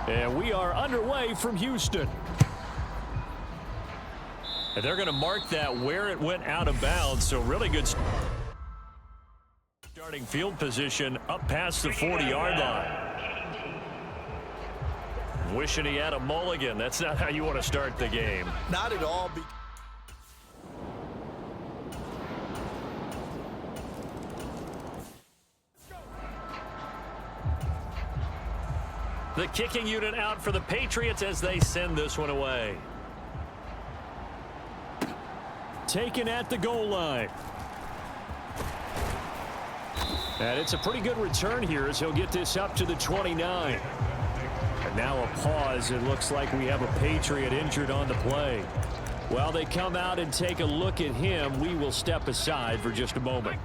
And we are underway from Houston. And they're going to mark that where it went out of bounds. So really good starting field position up past the 40-yard line. Wishing he had a mulligan. That's not how you want to start the game. Not at all. The kicking unit out for the Patriots as they send this one away. Taken at the goal line. And it's a pretty good return here as he'll get this up to the 29. And now a pause. It looks like we have a Patriot injured on the play. While they come out and take a look at him, we will step aside for just a moment.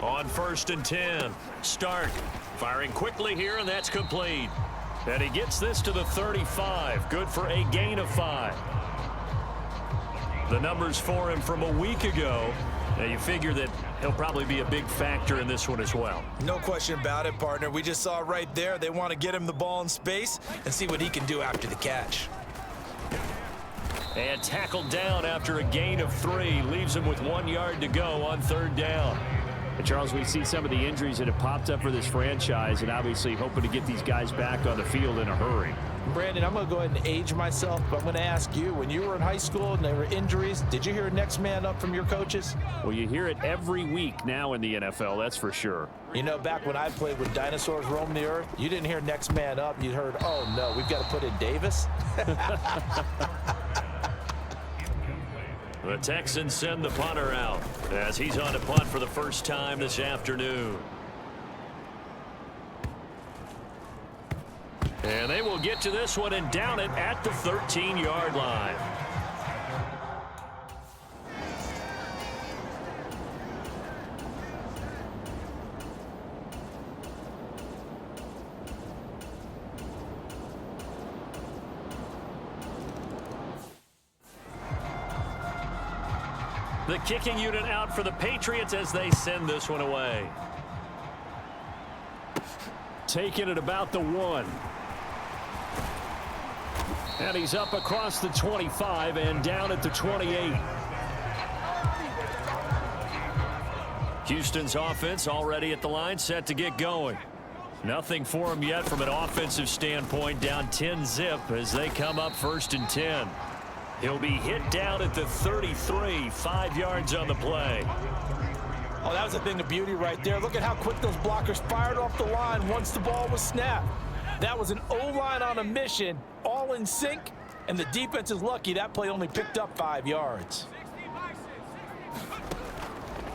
On 1st and 10, Stark firing quickly here, and that's complete. And he gets this to the 35. Good for a gain of 5. The numbers for him from a week ago. Now you figure that he'll probably be a big factor in this one as well. No question about it, partner. We just saw right there they want to get him the ball in space and see what he can do after the catch. And tackled down after a gain of 3. Leaves him with 1 yard to go on 3rd down. And Charles, we see some of the injuries that have popped up for this franchise, and obviously hoping to get these guys back on the field in a hurry. Brandon, I'm going to go ahead and age myself, but I'm going to ask you, when you were in high school and there were injuries, did you hear next man up from your coaches? Well, you hear it every week now in the NFL, that's for sure. You know, back when I played when dinosaurs roamed the earth, you didn't hear next man up. You heard, oh, no, we've got to put in Davis. The Texans send the punter out as he's on to punt for the first time this afternoon. And they will get to this one and down it at the 13-yard line. The kicking unit out for the Patriots as they send this one away. Taking it about the 1. And he's up across the 25 and down at the 28. Houston's offense already at the line, set to get going. Nothing for him yet from an offensive standpoint, down 10-zip as they come up 1st and 10. He'll be hit down at the 33, 5 yards on the play. Oh, that was a thing of beauty right there. Look at how quick those blockers fired off the line once the ball was snapped. That was an O-line on a mission, all in sync, and the defense is lucky that play only picked up 5 yards.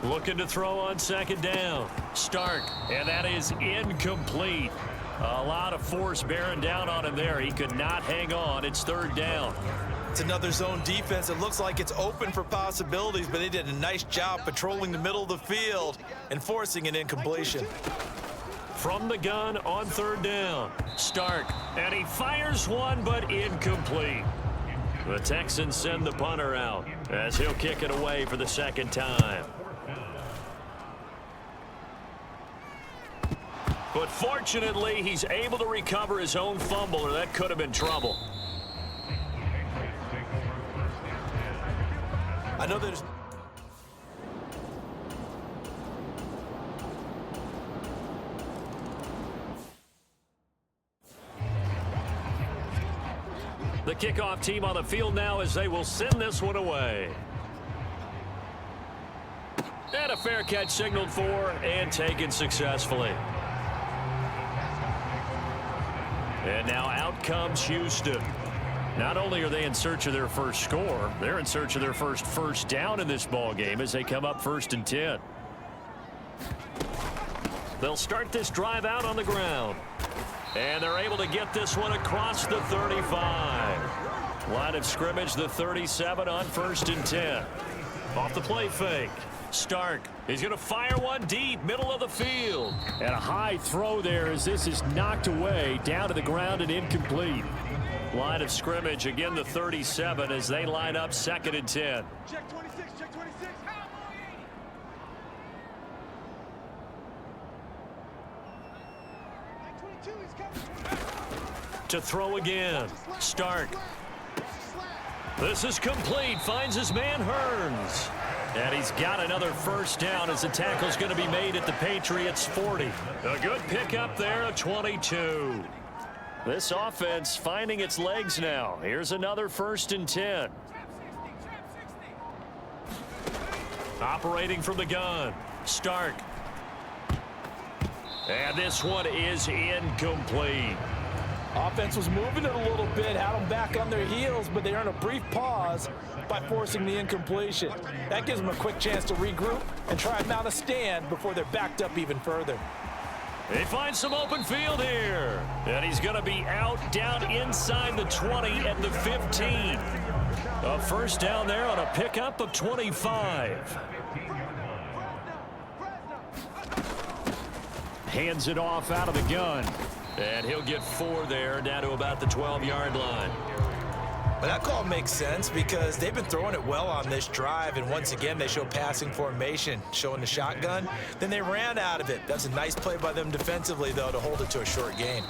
Looking to throw on 2nd down. Stark, and that is incomplete. A lot of force bearing down on him there. He could not hang on. It's 3rd down. It's another zone defense. It looks like it's open for possibilities, but they did a nice job patrolling the middle of the field and forcing an incompletion. From the gun on 3rd down. Stark, and he fires one, but incomplete. The Texans send the punter out as he'll kick it away for the 2nd time. But fortunately, he's able to recover his own fumble, or that could have been trouble. I know there's... The kickoff team on the field now as they will send this one away. And a fair catch signaled for and taken successfully. And now out comes Houston. Not only are they in search of their first score, they're in search of their first down in this ball game as they come up 1st and 10. They'll start this drive out on the ground. And they're able to get this one across the 35. Line of scrimmage, the 37 on 1st and 10. Off the play fake. Stark is going to fire one deep, middle of the field. And a high throw there as this is knocked away, down to the ground and incomplete. Line of scrimmage, again the 37 as they line up 2nd and 10. Check 26, check 26. To throw again. Stark. This is complete. Finds his man Hearns. And he's got another first down as the tackle's going to be made at the Patriots' 40. A good pickup there, a 22. This offense finding its legs now. Here's another 1st and 10. Operating from the gun. Stark. And this one is incomplete. Offense was moving it a little bit, had them back on their heels, but they earned a brief pause by forcing the incompletion. That gives them a quick chance to regroup and try and mount a stand before they're backed up even further. They find some open field here. And he's going to be out down inside the 20 at the 15. A first down there on a pickup of 25. Hands it off out of the gun. And he'll get 4 there, down to about the 12-yard line. But that call makes sense because they've been throwing it well on this drive, and once again they show passing formation, showing the shotgun. Then they ran out of it. That's a nice play by them defensively, though, to hold it to a short gain.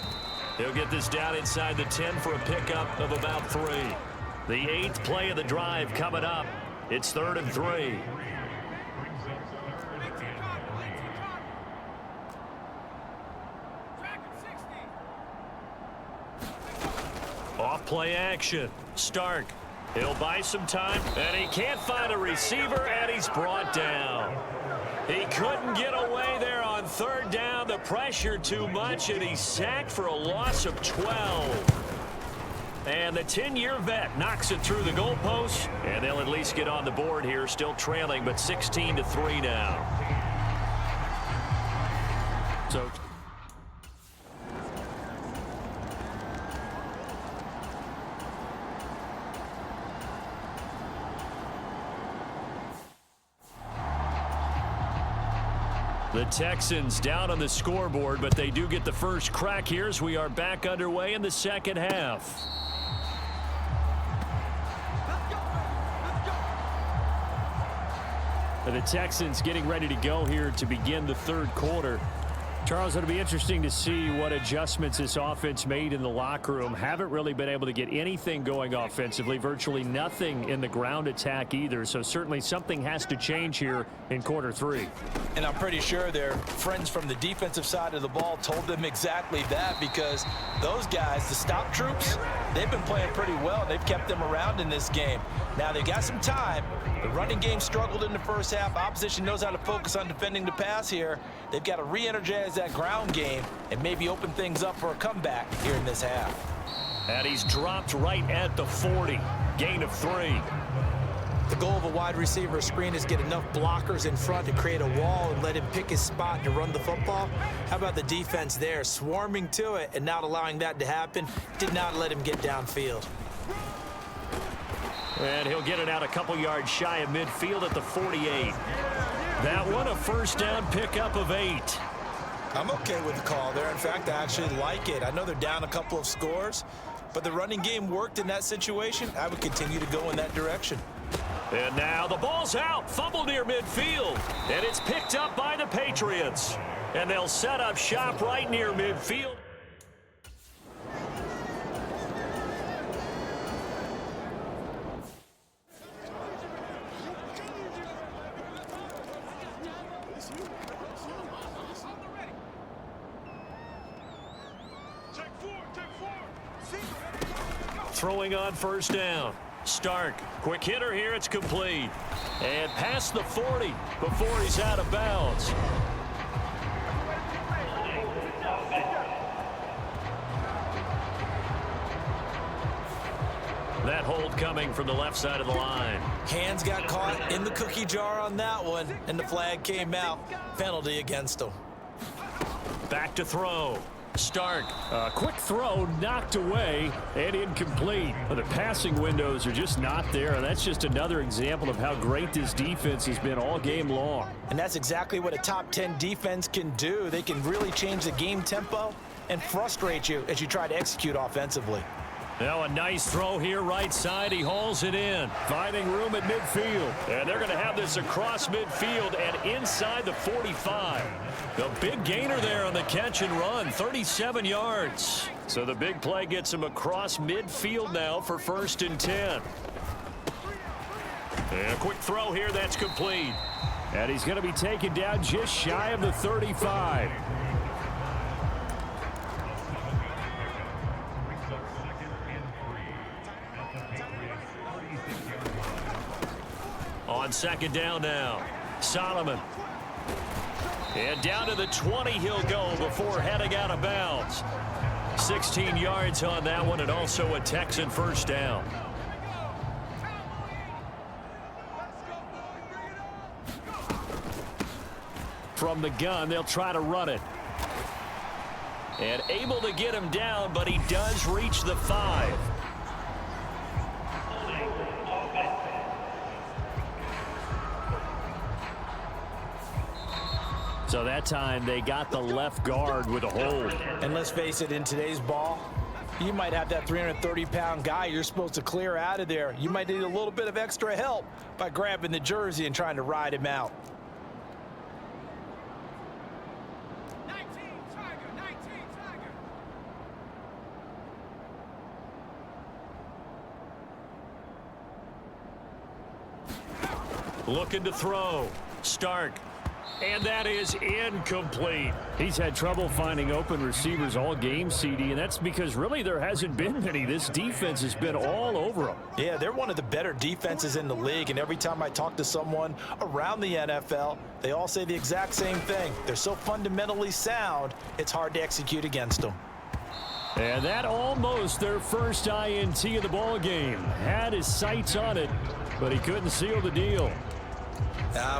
He'll get this down inside the 10 for a pickup of about 3. The 8th play of the drive coming up. It's 3rd and 3. Off play action. Stark. He'll buy some time, and he can't find a receiver, and he's brought down. He couldn't get away there on 3rd down. The pressure too much, and he's sacked for a loss of 12. And the 10-year vet knocks it through the goalpost, and they'll at least get on the board here, still trailing, but 16-3 now. So the Texans down on the scoreboard, but they do get the first crack here as we are back underway in the second half. The Texans getting ready to go here to begin the 3rd quarter. Charles, it'll be interesting to see what adjustments this offense made in the locker room. Haven't really been able to get anything going offensively, virtually nothing in the ground attack either. So certainly something has to change here in quarter 3. And I'm pretty sure their friends from the defensive side of the ball told them exactly that, because those guys, the stop troops, they've been playing pretty well. They've kept them around in this game. Now they've got some time. The running game struggled in the first half. Opposition knows how to focus on defending the pass here. They've got to re-energize that ground game and maybe open things up for a comeback here in this half. And he's dropped right at the 40. Gain of 3. The goal of a wide receiver screen is get enough blockers in front to create a wall and let him pick his spot to run the football. How about the defense there, swarming to it and not allowing that to happen? Did not let him get downfield. And he'll get it out a couple yards shy of midfield at the 48. That one a first down pickup of 8. I'm okay with the call there. In fact, I actually like it. I know they're down a couple of scores, but the running game worked in that situation. I would continue to go in that direction. And now the ball's out. Fumble near midfield. And it's picked up by the Patriots. And they'll set up shop right near midfield. Throwing on first down. Stark, quick hitter here, it's complete. And past the 40 before he's out of bounds. That hold coming from the left side of the line. Hands got caught in the cookie jar on that one, and the flag came out. Penalty against him. Back to throw. Stark, a quick throw knocked away and incomplete. The passing windows are just not there, and that's just another example of how great this defense has been all game long. And that's exactly what a top 10 defense can do. They can really change the game tempo and frustrate you as you try to execute offensively. Now a nice throw here right side. He hauls it in, finding room at midfield. And they're going to have this across midfield and inside the 45. The big gainer there on the catch and run, 37 yards. So the big play gets him across midfield now for 1st and 10. And a quick throw here that's complete. And he's going to be taken down just shy of the 35. On 2nd down now, Solomon. And down to the 20 he'll go before heading out of bounds. 16 yards on that one, and also a Texan 1st down. From the gun, they'll try to run it. And able to get him down, but he does reach the 5. So that time they got the left guard with a hold. And let's face it, in today's ball, you might have that 330-pound guy you're supposed to clear out of there. You might need a little bit of extra help by grabbing the jersey and trying to ride him out. 19 Tiger. Looking to throw. Stark. And that is incomplete. He's had trouble finding open receivers all game, CD, and that's because really there hasn't been many. This defense has been all over him. Yeah, they're one of the better defenses in the league, and every time I talk to someone around the NFL, they all say the exact same thing. They're so fundamentally sound, it's hard to execute against them. And that almost their first INT of the ball game. Had his sights on it, but he couldn't seal the deal.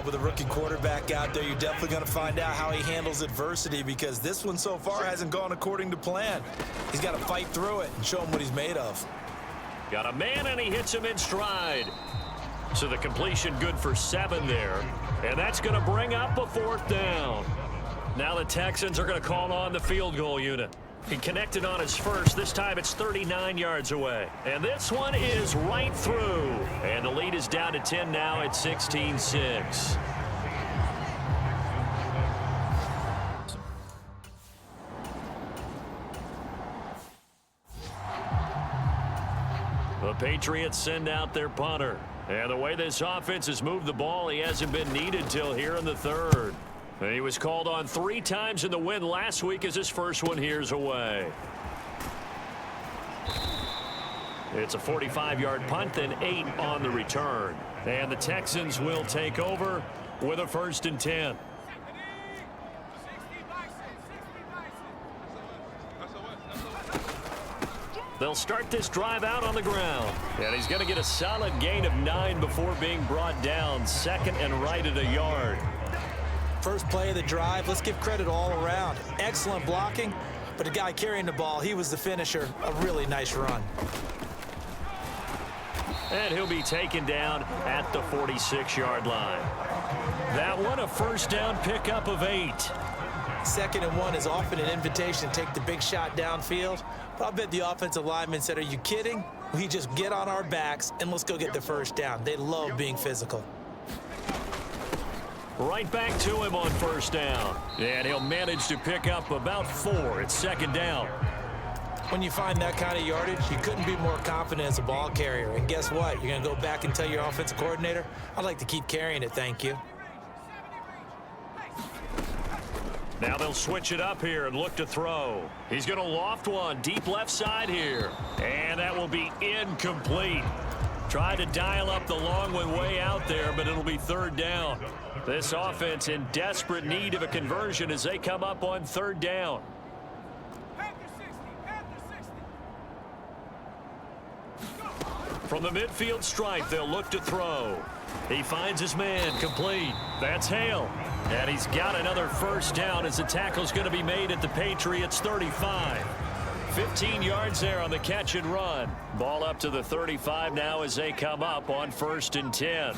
With a rookie quarterback out there, you're definitely going to find out how he handles adversity, because this one so far hasn't gone according to plan. He's got to fight through it and show him what he's made of. Got a man, and he hits him in stride. So the completion good for 7 there. And that's going to bring up a 4th down. Now the Texans are going to call on the field goal unit. He connected on his first. This time it's 39 yards away. And this one is right through. And the lead is down to 10 now at 16-6. The Patriots send out their punter. And the way this offense has moved the ball, he hasn't been needed till here in the 3rd. And he was called on 3 times in the win last week as his first one here's away. It's a 45-yard punt, then 8 on the return. And the Texans will take over with a 1st and 10. They'll start this drive out on the ground. And he's going to get a solid gain of 9 before being brought down. 2nd and right at a yard. First play of the drive, let's give credit all around. Excellent blocking, but the guy carrying the ball, he was the finisher. A really nice run. And he'll be taken down at the 46-yard line. That one a 1st down pickup of 8. 2nd and 1 is often an invitation to take the big shot downfield. But I bet the offensive lineman said, are you kidding? We just get on our backs and let's go get the 1st down. They love being physical. Right back to him on 1st down. And he'll manage to pick up about 4. It's 2nd down. When you find that kind of yardage, you couldn't be more confident as a ball carrier. And guess what? You're going to go back and tell your offensive coordinator, I'd like to keep carrying it, thank you. Now they'll switch it up here and look to throw. He's going to loft one deep left side here. And that will be incomplete. Tried to dial up the long one way out there, but it'll be 3rd down. This offense in desperate need of a conversion as they come up on 3rd down. From the midfield stripe, they'll look to throw. He finds his man, complete. That's Hale. And he's got another 1st down as the tackle's going to be made at the Patriots 35. 15 yards there on the catch and run. Ball up to the 35 now as they come up on 1st and 10.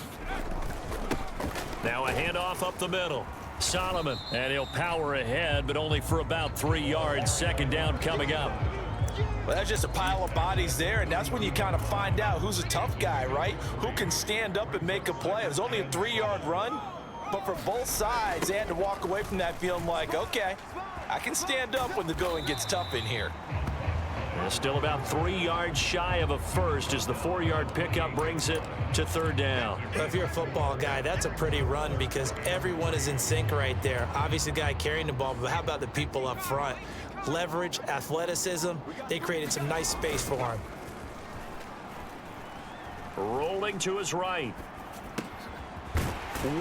Now a handoff up the middle. Solomon, and he'll power ahead, but only for about 3 yards. 2nd down coming up. Well, that's just a pile of bodies there, and that's when you kind of find out who's a tough guy, right? Who can stand up and make a play. It was only a 3-yard run, but for both sides, they had to walk away from that feeling like, okay, I can stand up when the going gets tough in here. They're still about 3 yards shy of a first as the 4-yard pickup brings it to third down. Well, if you're a football guy, that's a pretty run because everyone is in sync right there. Obviously, the guy carrying the ball, but how about the people up front? Leverage, athleticism, they created some nice space for him. Rolling to his right.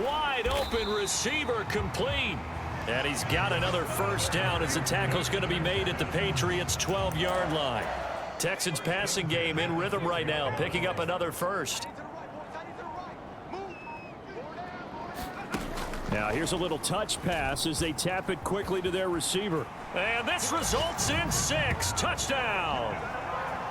Wide open receiver complete. And he's got another first down as the tackle's going to be made at the Patriots' 12-yard line. Texans passing game in rhythm right now, picking up another first. Now here's a little touch pass as they tap it quickly to their receiver. And this results in 6. Touchdown.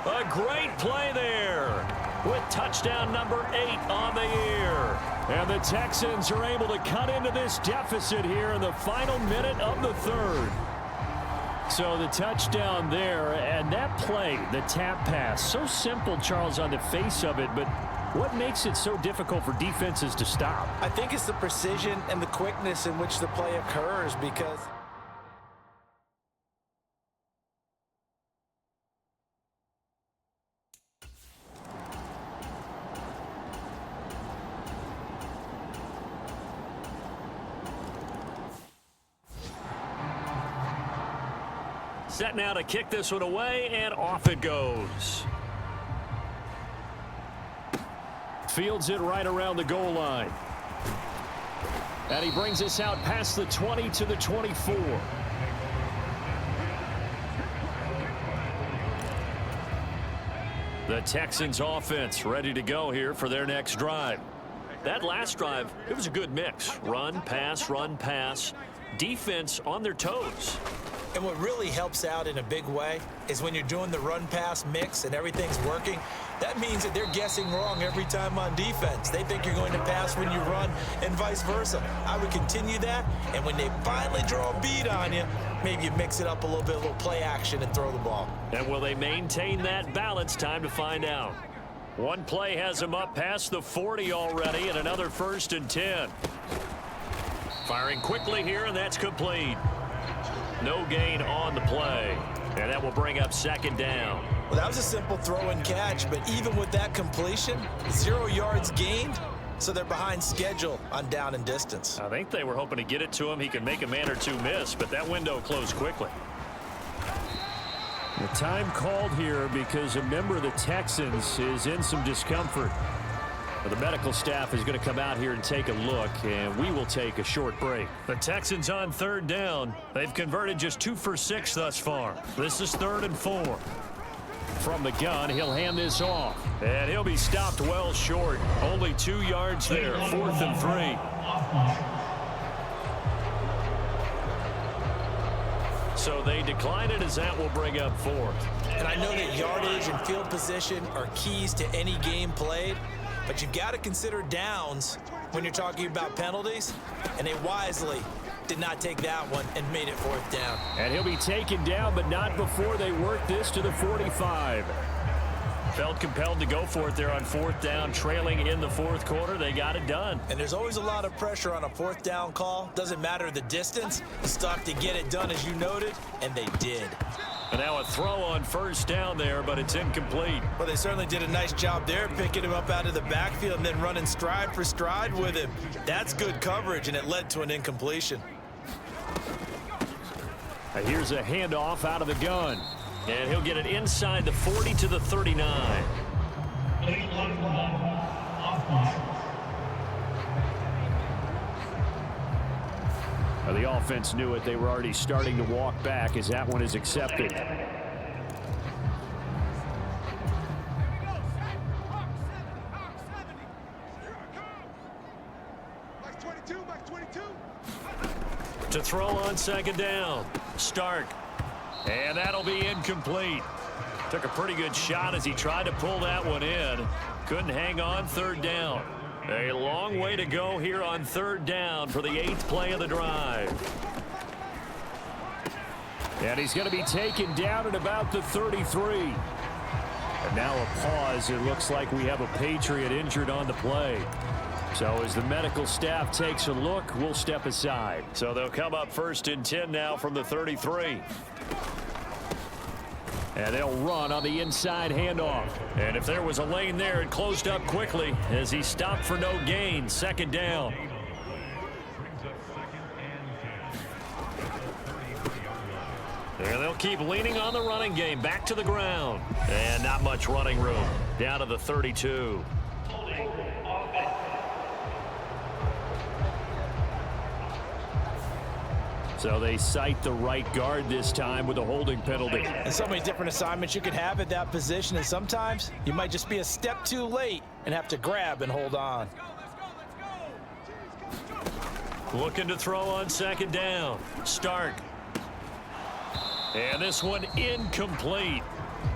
A great play there with touchdown number 8 on the year. And the Texans are able to cut into this deficit here in the final minute of the third. So the touchdown there, and that play, the tap pass, so simple, Charles, on the face of it, but what makes it so difficult for defenses to stop? I think it's the precision and the quickness in which the play occurs because set now to kick this one away, and off it goes. Fields it right around the goal line. And he brings us out past the 20 to the 24. The Texans offense ready to go here for their next drive. That last drive, it was a good mix. Run, pass, defense on their toes. And what really helps out in a big way is when you're doing the run-pass mix and everything's working, that means that they're guessing wrong every time on defense. They think you're going to pass when you run and vice versa. I would continue that, and when they finally draw a bead on you, maybe you mix it up a little bit, a little play action and throw the ball. And will they maintain that balance? Time to find out. One play has them up past the 40 already, and another 1st and 10. Firing quickly here, and that's complete. No gain on the play, and that will bring up 2nd down. Well, that was a simple throw and catch, but even with that completion, 0 yards gained, so they're behind schedule on down and distance. I think they were hoping to get it to him. He could make a man or two miss, but that window closed quickly. The time called here because a member of the Texans is in some discomfort. The medical staff is going to come out here and take a look, and we will take a short break. The Texans on 3rd down. They've converted just 2 for 6 thus far. This is 3rd and 4. From the gun, he'll hand this off. And he'll be stopped well short. Only 2 yards there. 4th and 3. So they decline it as that will bring up 4th. And I know that yardage and field position are keys to any game played, but you've got to consider downs when you're talking about penalties, and they wisely did not take that one and made it 4th down. And he'll be taken down, but not before they work this to the 45. Felt compelled to go for it there on 4th down, trailing in the 4th quarter. They got it done. And there's always a lot of pressure on a 4th down call. Doesn't matter the distance. You still have to get it done, as you noted, and they did. And now a throw on 1st down there, but it's incomplete. Well, they certainly did a nice job there, picking him up out of the backfield and then running stride for stride with him. That's good coverage, and it led to an incompletion. Here's a handoff out of the gun. And he'll get it inside the 40 to the 39. The offense knew it. They were already starting to walk back as that one is accepted. To throw on 2nd down. Stark. And that'll be incomplete. Took a pretty good shot as he tried to pull that one in. Couldn't hang on 3rd down. A long way to go here on 3rd down for the 8th play of the drive. And he's going to be taken down at about the 33. And now a pause. It looks like we have a Patriot injured on the play. So as the medical staff takes a look, we'll step aside. So they'll come up 1st and 10 now from the 33. And they'll run on the inside handoff. And if there was a lane there, it closed up quickly as he stopped for no gain. 2nd down. And they'll keep leaning on the running game. Back to the ground. And not much running room. Down to the 32. So they cite the right guard this time with a holding penalty. And so many different assignments you could have at that position, and sometimes you might just be a step too late and have to grab and hold on. Looking to throw on 2nd down. Stark. And this one incomplete.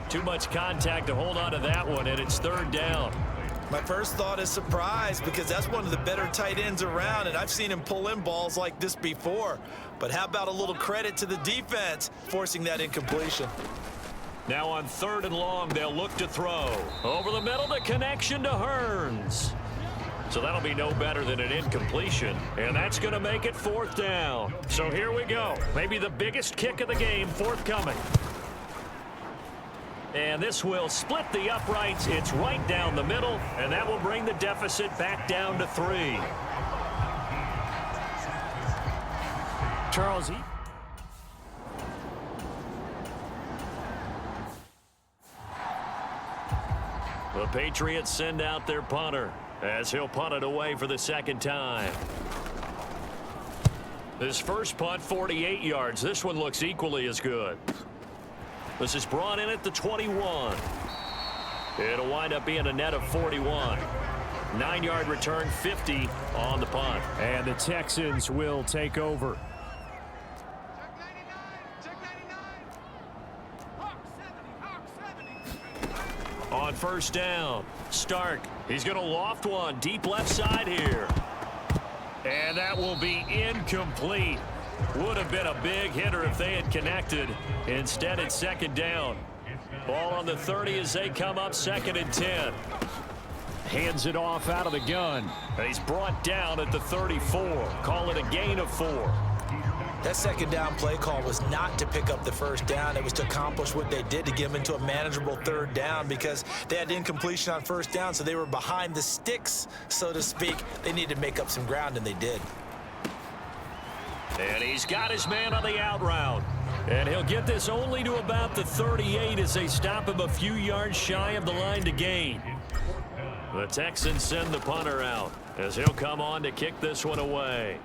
Too much contact to hold on to that one, and it's 3rd down. My first thought is surprise, because that's one of the better tight ends around, and I've seen him pull in balls like this before. But how about a little credit to the defense forcing that incompletion? Now on 3rd and long, they'll look to throw. Over the middle, the connection to Hearns. So that'll be no better than an incompletion, and that's going to make it 4th down. So here we go. Maybe the biggest kick of the game forthcoming. And this will split the uprights. It's right down the middle, and that will bring the deficit back down to 3. Charles, the Patriots send out their punter as he'll punt it away for the 2nd time. This first punt, 48 yards. This one looks equally as good. This is brought in at the 21. It'll wind up being a net of 41. 9-yard return, 50 on the punt. And the Texans will take over. Check 99. Hawk 70. On 1st down, Stark. He's going to loft one deep left side here. And that will be incomplete. Would have been a big hitter if they had connected. Instead, it's 2nd down. Ball on the 30 as they come up 2nd and 10. Hands it off out of the gun. He's brought down at the 34. Call it a gain of 4. That 2nd down play call was not to pick up the 1st down. It was to accomplish what they did, to get them into a manageable 3rd down, because they had incompletion on 1st down, so they were behind the sticks, so to speak. They needed to make up some ground, and they did. And he's got his man on the out route. And he'll get this only to about the 38 as they stop him a few yards shy of the line to gain. The Texans send the punter out as he'll come on to kick this one away.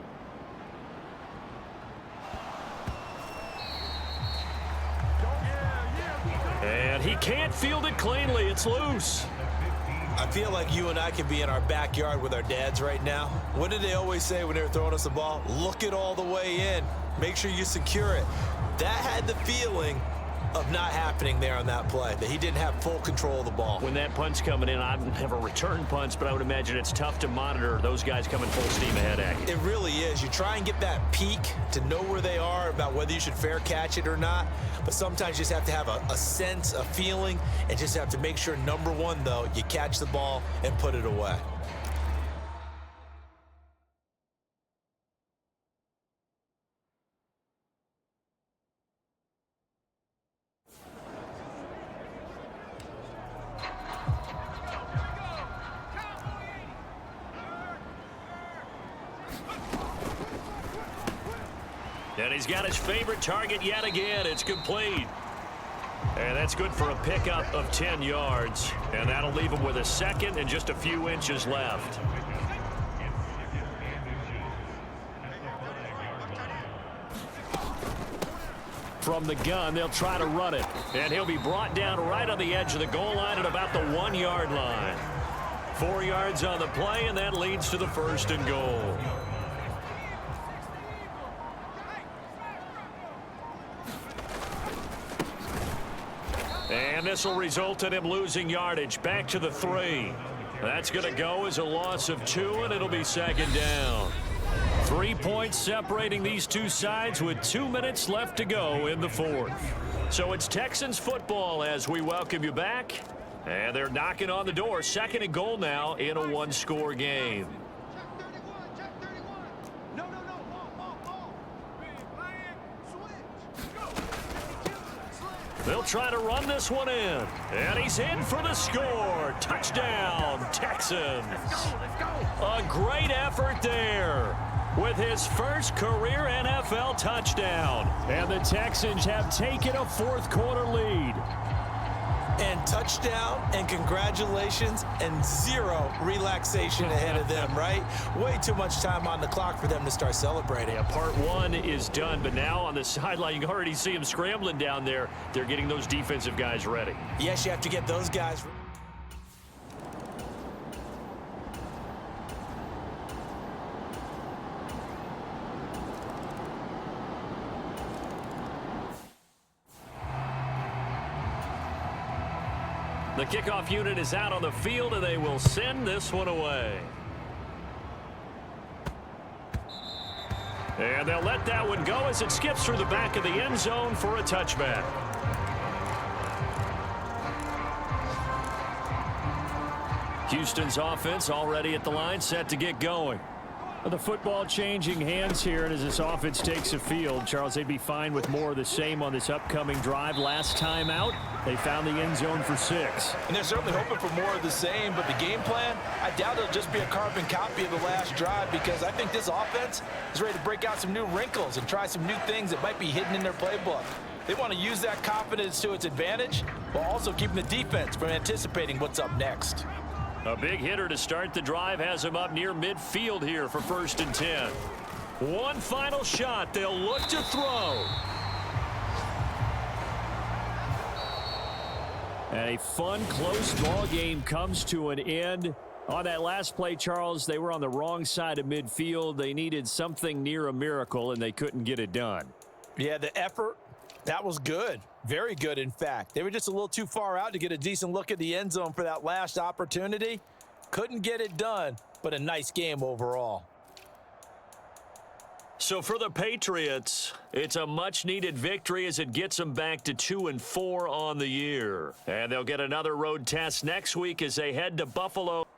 And he can't field it cleanly. It's loose. I feel like you and I could be in our backyard with our dads right now. What did they always say when they were throwing us the ball? Look it all the way in. Make sure you secure it. That had the feeling of not happening there on that play, that he didn't have full control of the ball. When that punt's coming in, I've never returned punts, but I would imagine it's tough to monitor those guys coming full steam ahead at you. It really is. You try and get that peek to know where they are, about whether you should fair catch it or not, but sometimes you just have to have a sense, a feeling, and just have to make sure, number one, though, you catch the ball and put it away. And he's got his favorite target yet again. It's complete. And that's good for a pickup of 10 yards. And that'll leave him with a 2nd and just a few inches left. From the gun, they'll try to run it. And he'll be brought down right on the edge of the goal line at about the 1-yard line. 4 yards on the play, and that leads to the 1st and goal. And this will result in him losing yardage. Back to the 3. That's going to go as a loss of 2, and it'll be 2nd down. 3 points separating these two sides with 2 minutes left to go in the fourth. So it's Texans football as we welcome you back. And they're knocking on the door. 2nd and goal now in a one-score game. Check 31. No. Ball. Plan. Switch. Go. They'll try to run this one in. And he's in for the score. Touchdown, Texans. Let's go. A great effort there with his first career NFL touchdown. And the Texans have taken a fourth-quarter lead. And touchdown and congratulations and zero relaxation ahead of them, right? Way too much time on the clock for them to start celebrating. Yeah, part one is done, but now on the sideline, you can already see them scrambling down there. They're getting those defensive guys ready. Yes, you have to get those guys. The kickoff unit is out on the field, and they will send this one away. And they'll let that one go as it skips through the back of the end zone for a touchback. Houston's offense already at the line, set to get going. The football changing hands here, and as this offense takes a field, Charles, they'd be fine with more of the same on this upcoming drive. Last time out, they found the end zone for 6. And they're certainly hoping for more of the same, but the game plan, I doubt it'll just be a carbon copy of the last drive, because I think this offense is ready to break out some new wrinkles and try some new things that might be hidden in their playbook. They want to use that confidence to its advantage while also keeping the defense from anticipating what's up next. A big hitter to start the drive has him up near midfield here for 1st and 10. One final shot. They'll look to throw. And a fun, close ball game comes to an end. On that last play, Charles, they were on the wrong side of midfield. They needed something near a miracle, and they couldn't get it done. Yeah, the effort, that was good. Very good, in fact. They were just a little too far out to get a decent look at the end zone for that last opportunity. Couldn't get it done, but a nice game overall. So for the Patriots, it's a much-needed victory as it gets them back to 2-4 on the year. And they'll get another road test next week as they head to Buffalo.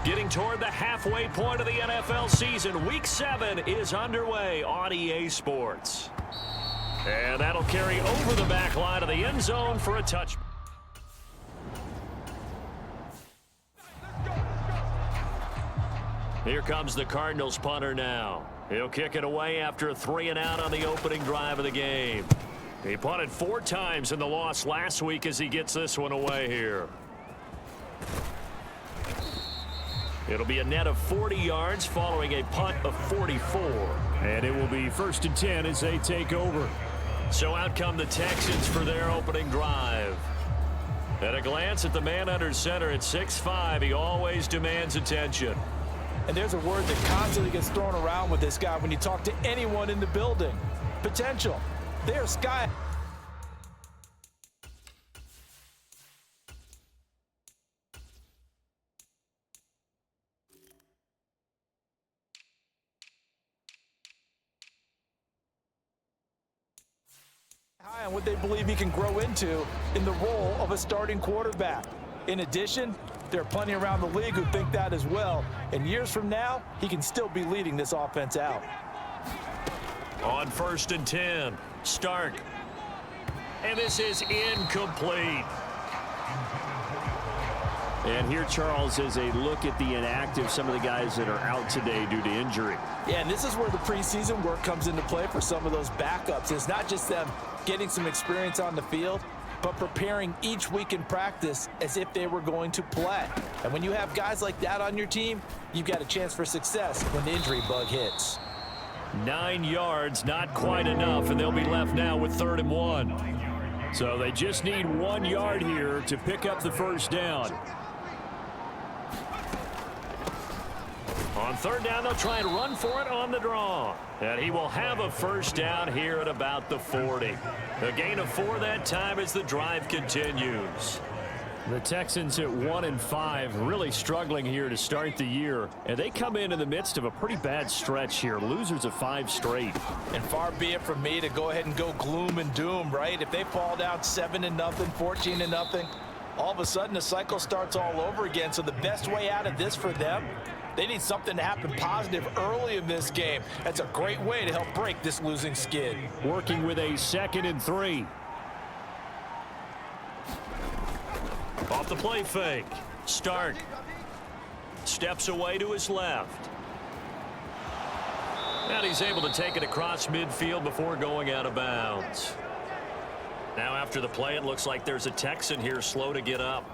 Getting toward the halfway point of the NFL season. Week 7 is underway on EA Sports. And that'll carry over the back line of the end zone for a touch. Here comes the Cardinals punter now. He'll kick it away after a 3-and-out on the opening drive of the game. He punted 4 times in the loss last week as he gets this one away here. It'll be a net of 40 yards following a punt of 44. And it will be 1st and 10 as they take over. So out come the Texans for their opening drive. At a glance at the man under center at 6'5", he always demands attention. And there's a word that constantly gets thrown around with this guy when you talk to anyone in the building. Potential. There's sky. High on what they believe he can grow into in the role of a starting quarterback. In addition, there are plenty around the league who think that as well. And years from now, he can still be leading this offense out. On 1st and 10, Stark. And this is incomplete. And here, Charles, is a look at the inactive, some of the guys that are out today due to injury. Yeah, and this is where the preseason work comes into play for some of those backups. It's not just them getting some experience on the field, but preparing each week in practice as if they were going to play. And when you have guys like that on your team, you've got a chance for success when the injury bug hits. 9 yards, not quite enough, and they'll be left now with 3rd and 1. So they just need 1 yard here to pick up the first down. On 3rd down, they'll try and run for it on the draw. And he will have a first down here at about the 40. A gain of 4 that time as the drive continues. The Texans at 1-5, really struggling here to start the year. And they come in the midst of a pretty bad stretch here. Losers of 5 straight. And far be it from me to go ahead and go gloom and doom, right? If they fall down 7-0, 14-0, all of a sudden the cycle starts all over again. So the best way out of this for them, they need something to happen positive early in this game. That's a great way to help break this losing skid. Working with a 2nd and 3. Off the play fake. Stark steps away to his left. And he's able to take it across midfield before going out of bounds. Now after the play, it looks like there's a Texan here slow to get up.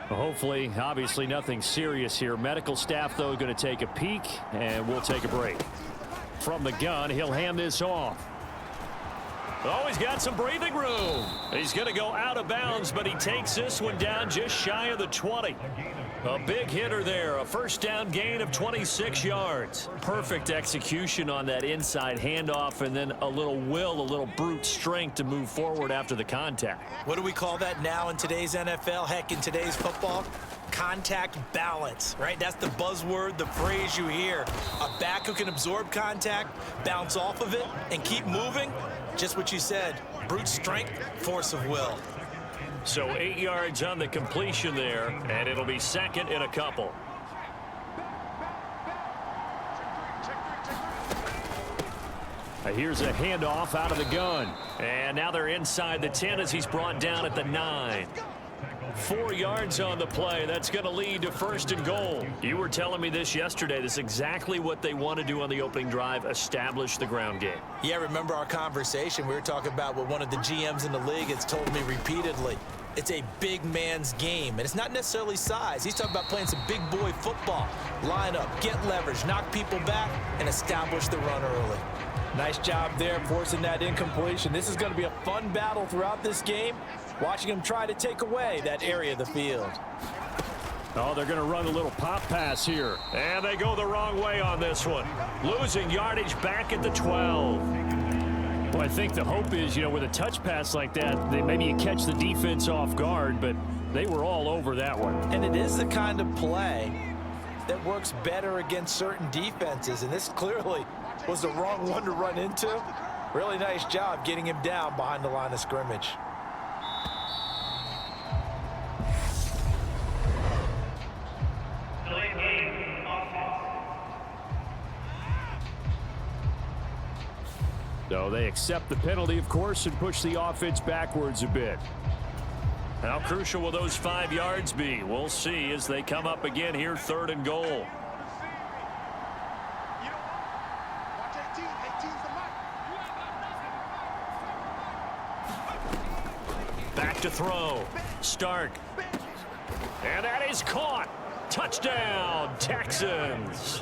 Hopefully, obviously nothing serious here. Medical staff, though, going to take a peek, and we'll take a break. From the gun, he'll hand this off. Oh, he's got some breathing room. He's going to go out of bounds, but he takes this one down just shy of the 20. A big hitter there, a first down gain of 26 yards. Perfect execution on that inside handoff, and then a little will, a little brute strength to move forward after the contact. What do we call that now in today's NFL? Heck, in today's football? Contact balance, right? That's the buzzword, the phrase you hear. A back who can absorb contact, bounce off of it, and keep moving. Just what you said, brute strength, force of will. So 8 yards on the completion there, and it'll be 2nd and a couple. Here's a handoff out of the gun. And now they're inside the 10 as he's brought down at the 9. 4 yards on the play. That's going to lead to 1st and goal. You were telling me this yesterday. This is exactly what they want to do on the opening drive, establish the ground game. Yeah, remember our conversation? We were talking about what one of the GMs in the league has told me repeatedly. It's a big man's game, and it's not necessarily size. He's talking about playing some big boy football. Line up, get leverage, knock people back, and establish the run early. Nice job there forcing that incompletion. This is going to be a fun battle throughout this game, watching him try to take away that area of the field. Oh, they're going to run a little pop pass here. And they go the wrong way on this one. Losing yardage back at the 12. Well, I think the hope is, with a touch pass like that, maybe you catch the defense off guard, but they were all over that one. And it is the kind of play that works better against certain defenses, and this clearly was the wrong one to run into. Really nice job getting him down behind the line of scrimmage. Delayed game, So they accept the penalty, of course, and push the offense backwards a bit. How crucial will those 5 yards be? We'll see as they come up again here, 3rd and goal. Back to throw. Stark. And that is caught. Touchdown, Texans.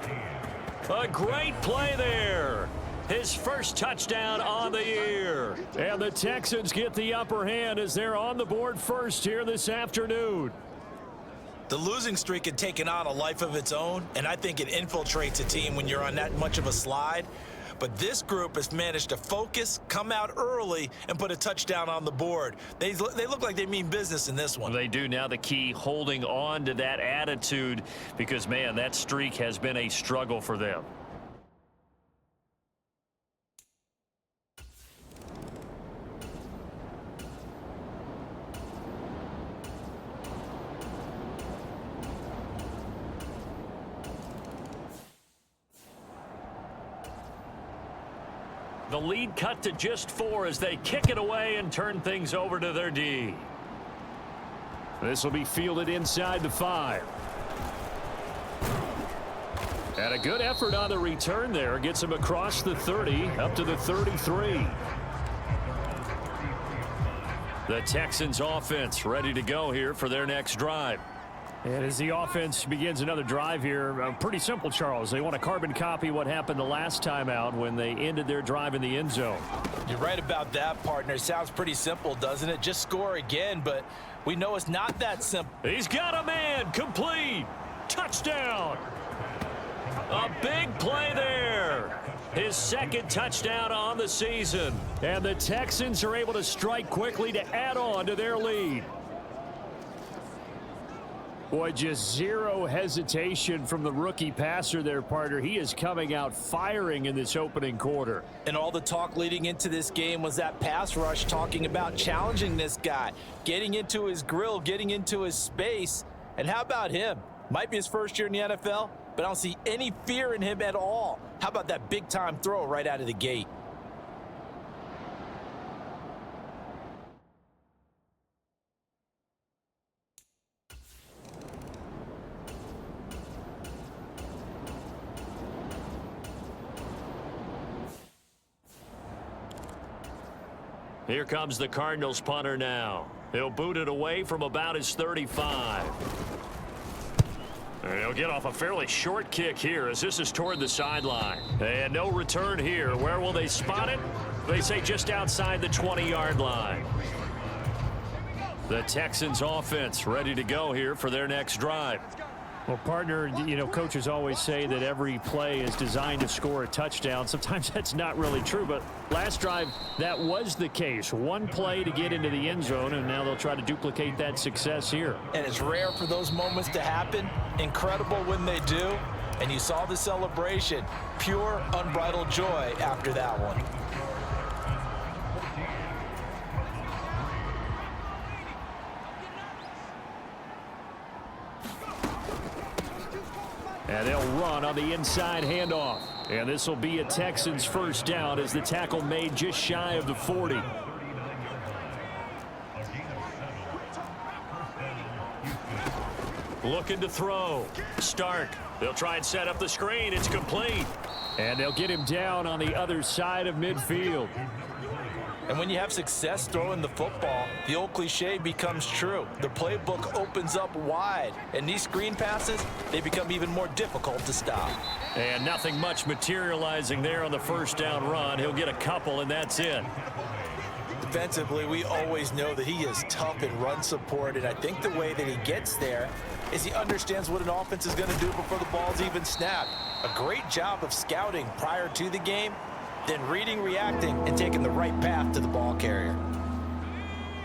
A great play there. His first touchdown on the year. And the Texans get the upper hand as they're on the board first here this afternoon. The losing streak had taken on a life of its own, and I think it infiltrates a team when you're on that much of a slide. But this group has managed to focus, come out early, and put a touchdown on the board. They look like they mean business in this one. They do. Now the key, holding on to that attitude, because, man, that streak has been a struggle for them. The lead cut to just 4 as they kick it away and turn things over to their D. This will be fielded inside the 5. And a good effort on the return there. Gets him across the 30, up to the 33. The Texans offense ready to go here for their next drive. And as the offense begins another drive here, pretty simple, Charles. They want to carbon copy what happened the last time out when they ended their drive in the end zone. You're right about that, partner. Sounds pretty simple, doesn't it? Just score again, but we know it's not that simple. He's got a man. Complete. Touchdown. A big play there. His second touchdown on the season. And the Texans are able to strike quickly to add on to their lead. Boy, just zero hesitation from the rookie passer there, partner. He is coming out firing in this opening quarter. And all the talk leading into this game was that pass rush, talking about challenging this guy, getting into his grill, getting into his space. And how about him? Might be his first year in the NFL, but I don't see any fear in him at all. How about that big-time throw right out of the gate? Here comes the Cardinals punter now. He'll boot it away from about his 35. And he'll get off a fairly short kick here as this is toward the sideline. And no return here. Where will they spot it? They say just outside the 20-yard line. The Texans offense ready to go here for their next drive. Well, partner, you know, coaches always say that every play is designed to score a touchdown. Sometimes that's not really true, but last drive, that was the case. One play to get into the end zone, and now they'll try to duplicate that success here. And it's rare for those moments to happen. Incredible when they do. And you saw the celebration. Pure, unbridled joy after that one. And they'll run on the inside handoff. And this will be a Texans first down as the tackle made just shy of the 40. Looking to throw. Stark. They'll try and set up the screen. It's complete. And they'll get him down on the other side of midfield. And when you have success throwing the football, the old cliche becomes true. The playbook opens up wide, and these screen passes, they become even more difficult to stop. And nothing much materializing there on the first down run. He'll get a couple, and that's it. Defensively, we always know that he is tough in run support, and I think the way that he gets there is he understands what an offense is going to do before the ball's even snapped. A great job of scouting prior to the game, then reading, reacting, and taking the right path to the ball carrier.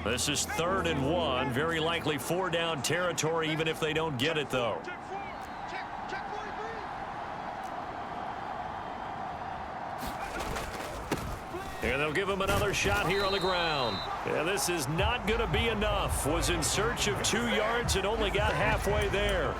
This is 3rd and 1. Very likely 4-down territory, even if they don't get it, though. Check 43. And they'll give him another shot here on the ground. Yeah, this is not going to be enough. Was in search of 2 yards and only got halfway there.